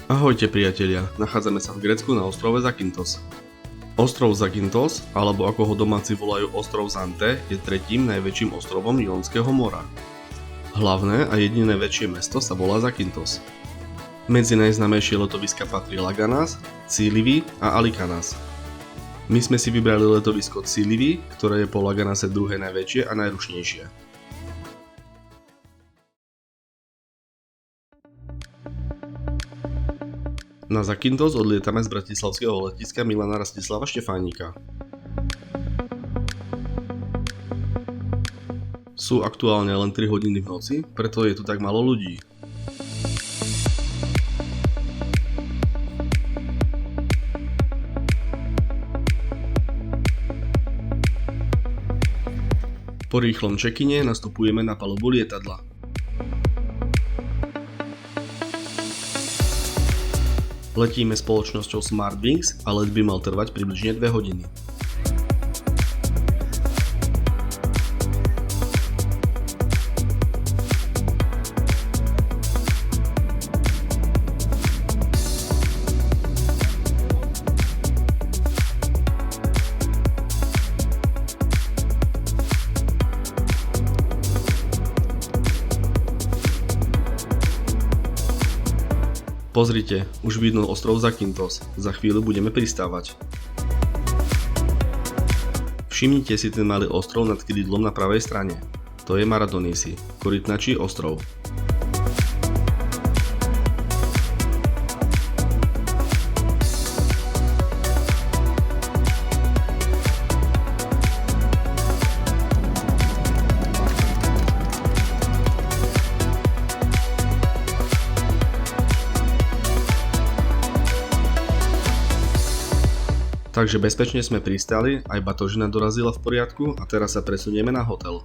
Ahojte priatelia, nachádzame sa v Grécku na ostrove Zakynthos. Ostrov Zakynthos, alebo ako ho domáci volajú ostrov Zante, je tretím najväčším ostrovom Jónskeho mora. Hlavné a jediné väčšie mesto sa volá Zakynthos. Medzi najznámejšie letoviska patrí Laganas, Cílivy a Alikanas. My sme si vybrali letovisko Cílivy, ktoré je po Laganase druhé najväčšie a najrušnejšie. Na Zakynthos odlietame z bratislavského letiska Milana Rastislava Štefánika. Sú aktuálne len 3 hodiny v noci, preto je tu tak málo ľudí. Po rýchlom check-ine nastupujeme na palubu lietadla. Letíme spoločnosťou SmartWings a let by mal trvať približne 2 hodiny. Pozrite, už vidno ostrov Zakynthos, za chvíľu budeme pristávať. Všimnite si ten malý ostrov nad krídlom na pravej strane. To je Maradonísi, korytnačí ostrov. Takže bezpečne sme pristáli, aj batožina dorazila v poriadku a teraz sa presunieme na hotel.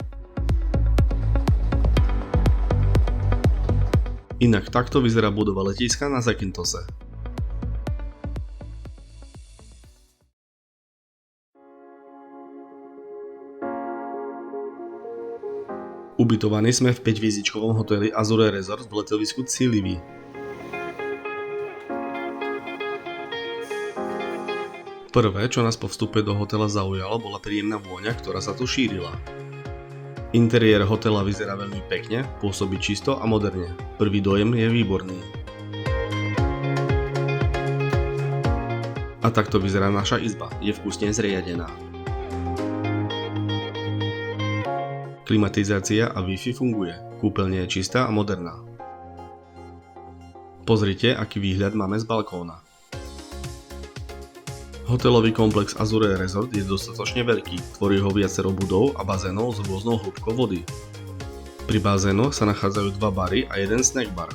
Inak takto vyzerá budova letiska na Zakynthose. Ubytovaní sme v 5-hviezdičkovom hoteli Azure Resort v letovisku Cílivy. Prvé, čo nás po vstupe do hotela zaujalo, bola príjemná vôňa, ktorá sa tu šírila. Interiér hotela vyzerá veľmi pekne, pôsobí čisto a moderne. Prvý dojem je výborný. A takto vyzerá naša izba, je vkusne zriadená. Klimatizácia a Wi-Fi funguje, kúpeľňa je čistá a moderná. Pozrite, aký výhľad máme z balkóna. Hotelový komplex Azure Resort je dostatočne veľký, tvorí ho viacero budov a bazénov s rôznou hĺbkou vody. Pri bazénoch sa nachádzajú 2 bary a 1 snack bar.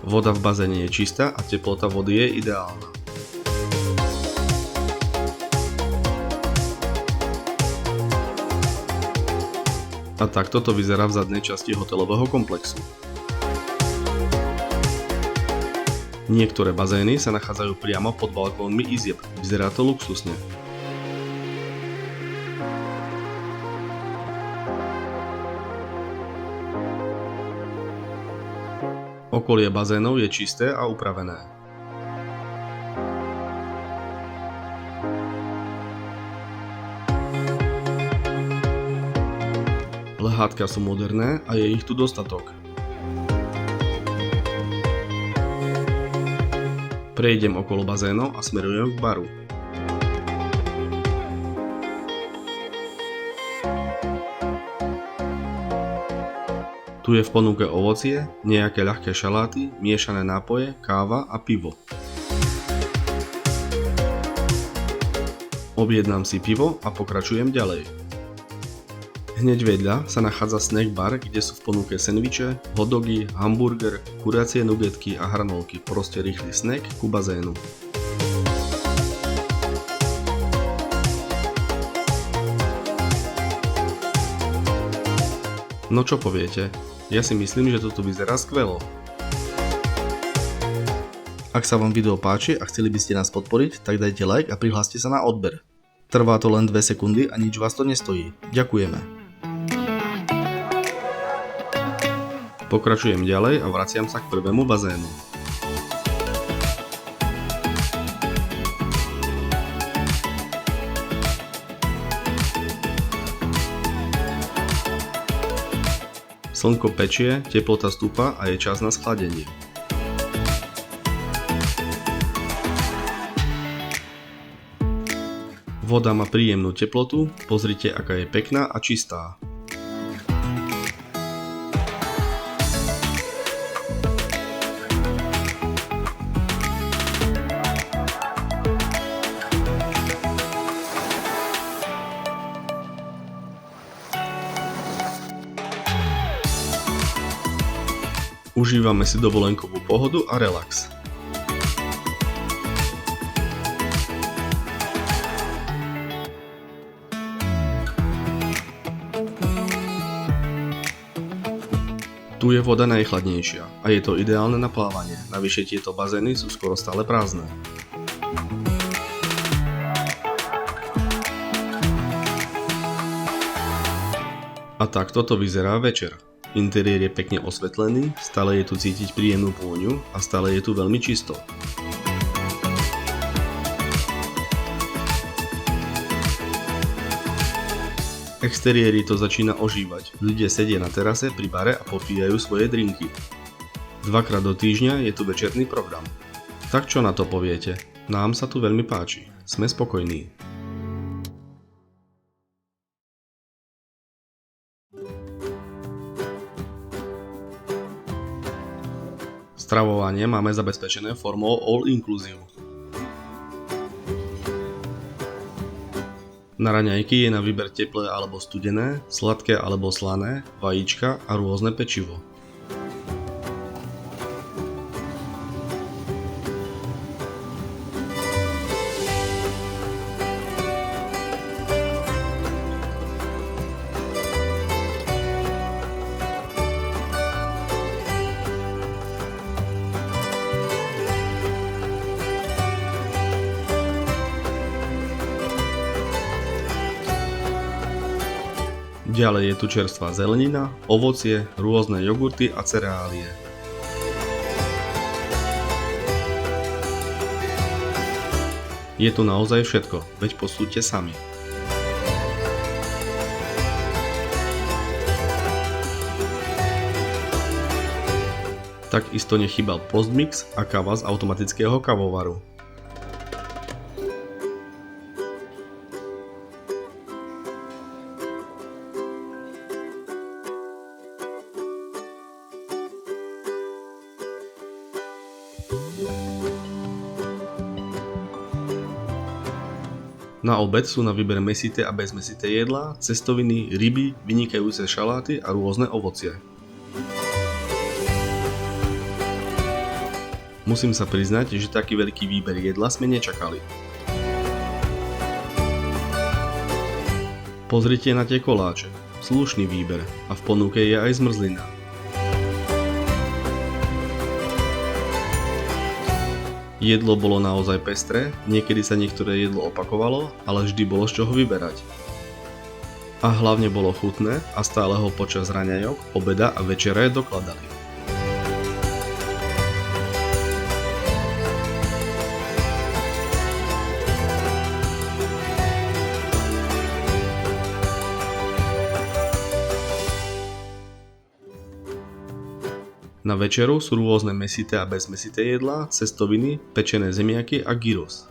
Voda v bazéne je čistá a teplota vody je ideálna. A takto to vyzerá v zadnej časti hotelového komplexu. Niektoré bazény sa nachádzajú priamo pod balkónmi izieb, vyzerá to luxusne. Okolie bazénov je čisté a upravené. Lehátka sú moderné a je ich tu dostatok. Prejdem okolo bazénov a smerujem k baru. Tu je v ponuke ovocie, nejaké ľahké šaláty, miešané nápoje, káva a pivo. Objednám si pivo a pokračujem ďalej. Hneď vedľa sa nachádza snack bar, kde sú v ponuke sendviče, hotdogy, hamburger, kuracie nugetky a hranolky, proste rýchly snack ku bazénu. No čo poviete? Ja si myslím, že toto vyzerá skvelo. Ak sa vám video páči a chceli by ste nás podporiť, tak dajte like a prihláste sa na odber. Trvá to len 2 sekundy a nič vás to nestojí. Ďakujeme. Pokračujem ďalej a vraciam sa k prvému bazénu. Slnko pečie, teplota stúpa a je čas na schladenie. Voda má príjemnú teplotu, pozrite, aká je pekná a čistá. Užívame si dovolenkovú pohodu a relax. Tu je voda najchladnejšia a je to ideálne na plávanie, navyše tieto bazény sú skoro stále prázdne. A takto to vyzerá večer. Interiér je pekne osvetlený, stále je tu cítiť príjemnú vôňu a stále je tu veľmi čisto. Exteriéri to začína ožívať, ľudia sedia na terase pri bare a popíjajú svoje drinky. Dvakrát do týždňa je tu večerný program. Tak čo na to poviete? Nám sa tu veľmi páči, sme spokojní. Stravovanie máme zabezpečené formou all inclusive. Na raňajky je na výber teplé alebo studené, sladké alebo slané, vajíčka a rôzne pečivo. Ďalej je tu čerstvá zelenina, ovocie, rôzne jogurty a cereálie. Je tu naozaj všetko, veď posúďte sami. Takisto nechýbal postmix a káva z automatického kávovaru. Na obed sú na výber mäsité a bezmäsité jedlá, cestoviny, ryby, vynikajúce šaláty a rôzne ovocie. Musím sa priznať, že taký veľký výber jedla sme nečakali. Pozrite na tie koláče, slušný výber a v ponuke je aj zmrzlina. Jedlo bolo naozaj pestré, niekedy sa niektoré jedlo opakovalo, ale vždy bolo z čoho vyberať. A hlavne bolo chutné a stále ho počas raňajok, obeda a večere dokladali. Na večeru sú rôzne mäsité a bezmäsité jedlá, cestoviny, pečené zemiaky a gyros.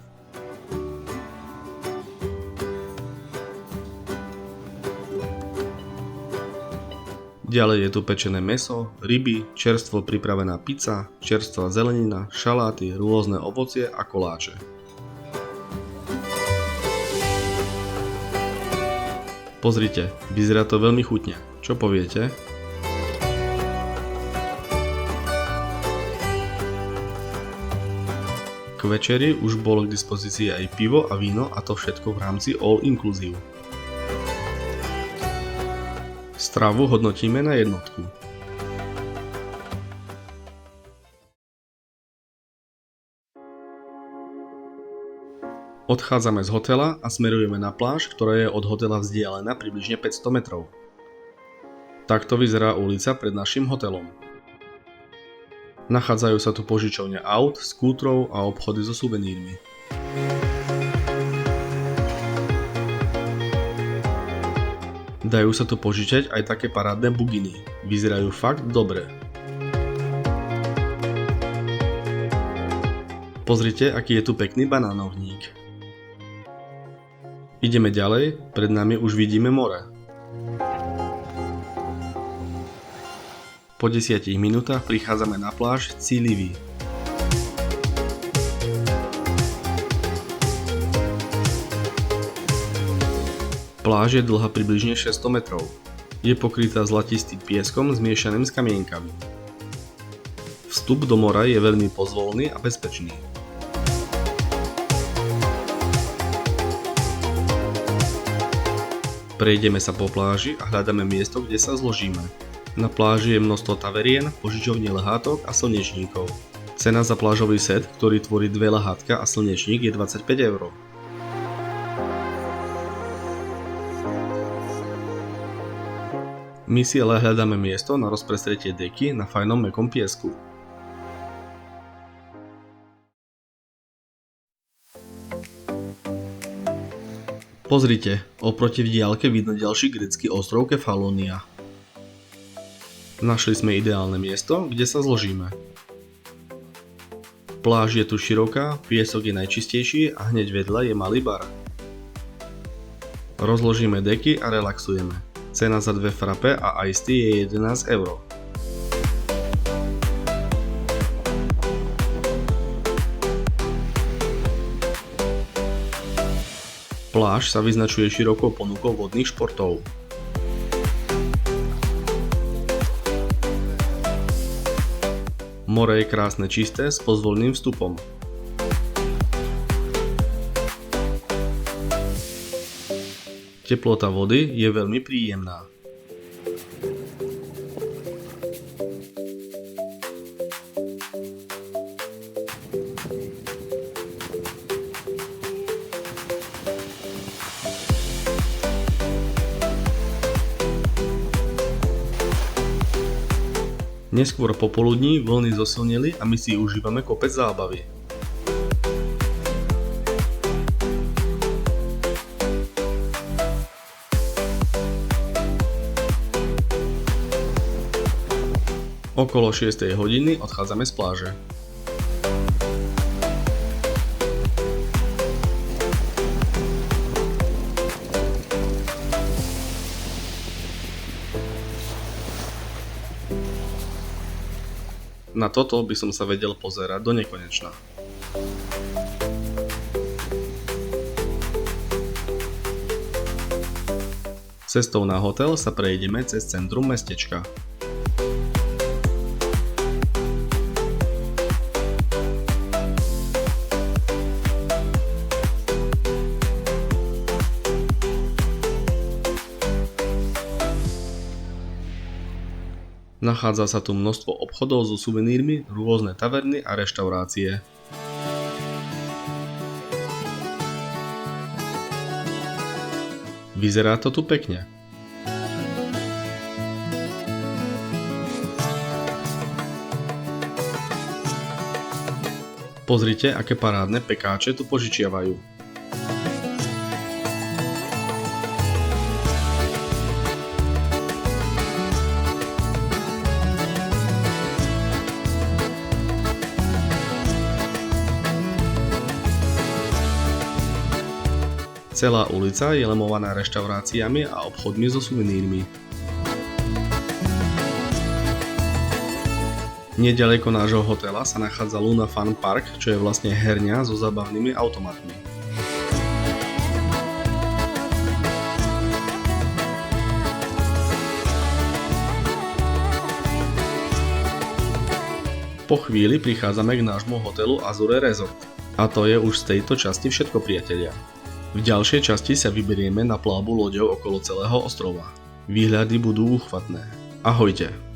Ďalej je tu pečené mäso, ryby, čerstvo pripravená pizza, čerstvá zelenina, šaláty, rôzne ovocie a koláče. Pozrite, vyzerá to veľmi chutne. Čo poviete? K večeri už bolo k dispozícii aj pivo a víno a to všetko v rámci all inclusive. Stravu hodnotíme na jednotku. Odchádzame z hotela a smerujeme na pláž, ktorá je od hotela vzdialená približne 500 metrov. Takto vyzerá ulica pred našim hotelom. Nachádzajú sa tu požičovne aut, skútrov a obchody so suvenírmi. Dajú sa tu požičať aj také parádne buginy. Vyzerajú fakt dobre. Pozrite, aký je tu pekný banánovník. Ideme ďalej, pred nami už vidíme more. Po 10 minútach prichádzame na pláž Cilivi. Pláž je dlhá približne 600 metrov. Je pokrytá zlatistým pieskom zmiešaným s kamienkami. Vstup do mora je veľmi pozvolný a bezpečný. Prejdeme sa po pláži a hľadáme miesto, kde sa zložíme. Na pláži je množstvo taverien, požičovní lehátok a slnečníkov. Cena za plážový set, ktorý tvorí dve lehátka a slnečník, je 25 €. My si ale hľadáme miesto na rozprestretie deky na fajnom mäkkom piesku. Pozrite, oproti v diaľke vidno ďalší grécky ostrov Kefalónia. Našli sme ideálne miesto, kde sa zložíme. Pláž je tu široká, piesok je najčistejší a hneď vedľa je malý bar. Rozložíme deky a relaxujeme. Cena za 2 frappe a iced tea je 11 €. Pláž sa vyznačuje širokou ponukou vodných športov. More je krásne čisté s pozvolným vstupom. Teplota vody je veľmi príjemná. Neskôr popoludní vlny zosilnili a my si užívame kopec zábavy. Okolo 6 hodiny odchádzame z pláže. Na toto by som sa vedel pozerať do nekonečna. Cestou na hotel sa prejdeme cez centrum mestečka. Nachádza sa tu množstvo obchodov so suvenírmi, rôzne taverny a reštaurácie. Vyzerá to tu pekne. Pozrite, aké parádne pekáče tu požičiavajú. Celá ulica je lemovaná reštauráciami a obchodmi so suvenírmi. Neďaleko nášho hotela sa nachádza Luna Fun Park, čo je vlastne herňa so zábavnými automatmi. Po chvíli prichádzame k nášmu hotelu Azure Resort. A to je už z tejto časti všetko, priatelia. V ďalšej časti sa vyberieme na plavbu loďou okolo celého ostrova. Výhľady budú úchvatné. Ahojte!